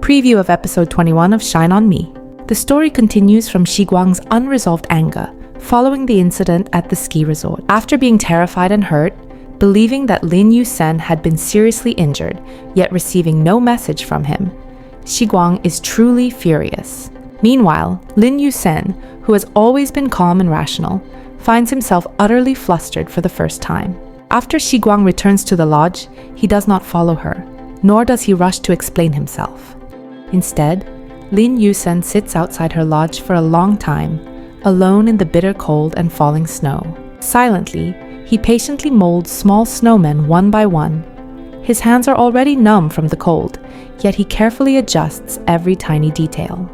Preview of episode 21 of Shine On Me. The story continues from Guang's unresolved anger following the incident at the ski resort. After being terrified and hurt, believing that Lin Yusen had been seriously injured, yet receiving no message from him, Guang is truly furious. Meanwhile, Lin Yusen, who has always been calm and rational, finds himself utterly flustered for the first time. After Guang returns to the lodge, he does not follow her, nor does he rush to explain himself. Instead, Lin Yusen sits outside her lodge for a long time, alone in the bitter cold and falling snow. Silently, he patiently molds small snowmen one by one. His hands are already numb from the cold, yet he carefully adjusts every tiny detail.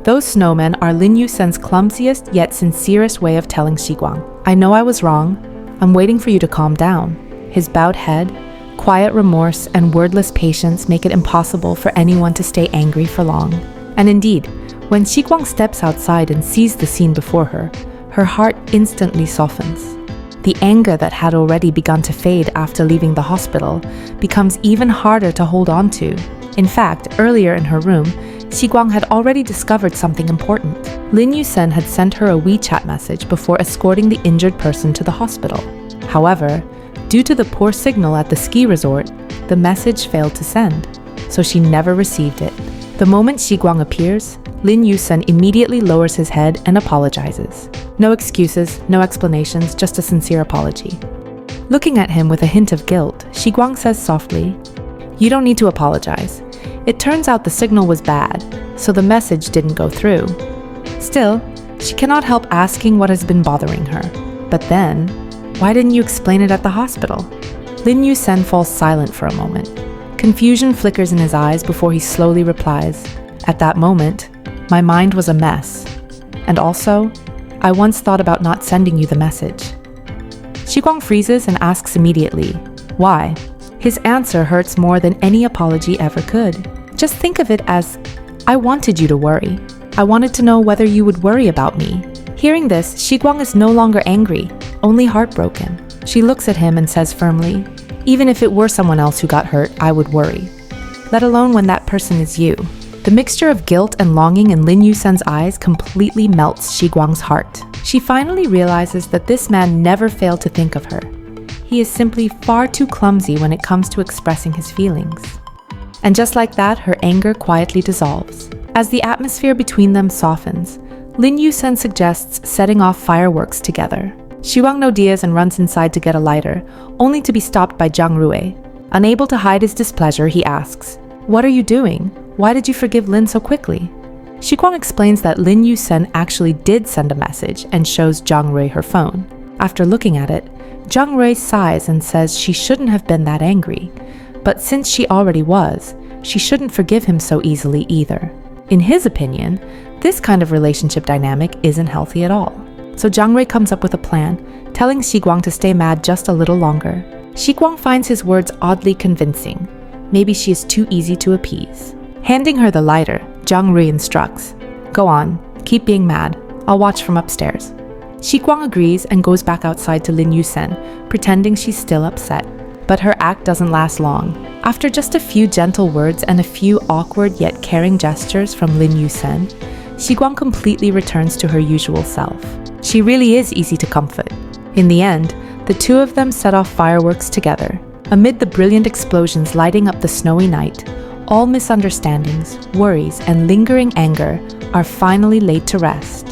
Those snowmen are Lin Yusen's clumsiest yet sincerest way of telling Guang, "I know I was wrong. I'm waiting for you to calm down." His bowed head, quiet remorse, and wordless patience make it impossible for anyone to stay angry for long. And indeed, when Guang steps outside and sees the scene before her, her heart instantly softens. The anger that had already begun to fade after leaving the hospital becomes even harder to hold on to. In fact, earlier in her room, Guang had already discovered something important. Lin Yusen had sent her a WeChat message before escorting the injured person to the hospital. However, due to the poor signal at the ski resort, the message failed to send, so she never received it. The moment Guang appears, Lin Yusen immediately lowers his head and apologizes. No excuses, no explanations, just a sincere apology. Looking at him with a hint of guilt, Guang says softly, "You don't need to apologize. It turns out the signal was bad, so the message didn't go through." Still, she cannot help asking what has been bothering her. But then, why didn't you explain it at the hospital? Lin Yusen falls silent for a moment. Confusion flickers in his eyes before he slowly replies, "At that moment, my mind was a mess. And also, I once thought about not sending you the message." Guang freezes and asks immediately, "Why?" His answer hurts more than any apology ever could. Just think of it as, "I wanted you to worry. I wanted to know whether you would worry about me." Hearing this, Guang is no longer angry, only heartbroken. She looks at him and says firmly, "Even if it were someone else who got hurt, I would worry. Let alone when that person is you." The mixture of guilt and longing in Lin Yusen's eyes completely melts Guang's heart. She finally realizes that this man never failed to think of her. He is simply far too clumsy when it comes to expressing his feelings. And just like that, her anger quietly dissolves. As the atmosphere between them softens, Lin Yusen suggests setting off fireworks together. Guang nods and runs inside to get a lighter, only to be stopped by Zhang Rui. Unable to hide his displeasure, he asks, "What are you doing? Why did you forgive Lin so quickly?" Guang explains that Lin Yusen actually did send a message and shows Zhang Rui her phone. After looking at it, Zhang Rui sighs and says she shouldn't have been that angry, but since she already was, she shouldn't forgive him so easily either. In his opinion, this kind of relationship dynamic isn't healthy at all. So Zhang Rui comes up with a plan, telling Guang to stay mad just a little longer. Guang finds his words oddly convincing. Maybe she is too easy to appease. Handing her the lighter, Zhang Rui instructs, "Go on, keep being mad. I'll watch from upstairs." Guang agrees and goes back outside to Lin Yusen, pretending she's still upset. But her act doesn't last long. After just a few gentle words and a few awkward yet caring gestures from Lin Yusen, Guang completely returns to her usual self. She really is easy to comfort. In the end, the two of them set off fireworks together. Amid the brilliant explosions lighting up the snowy night, all misunderstandings, worries, and lingering anger are finally laid to rest.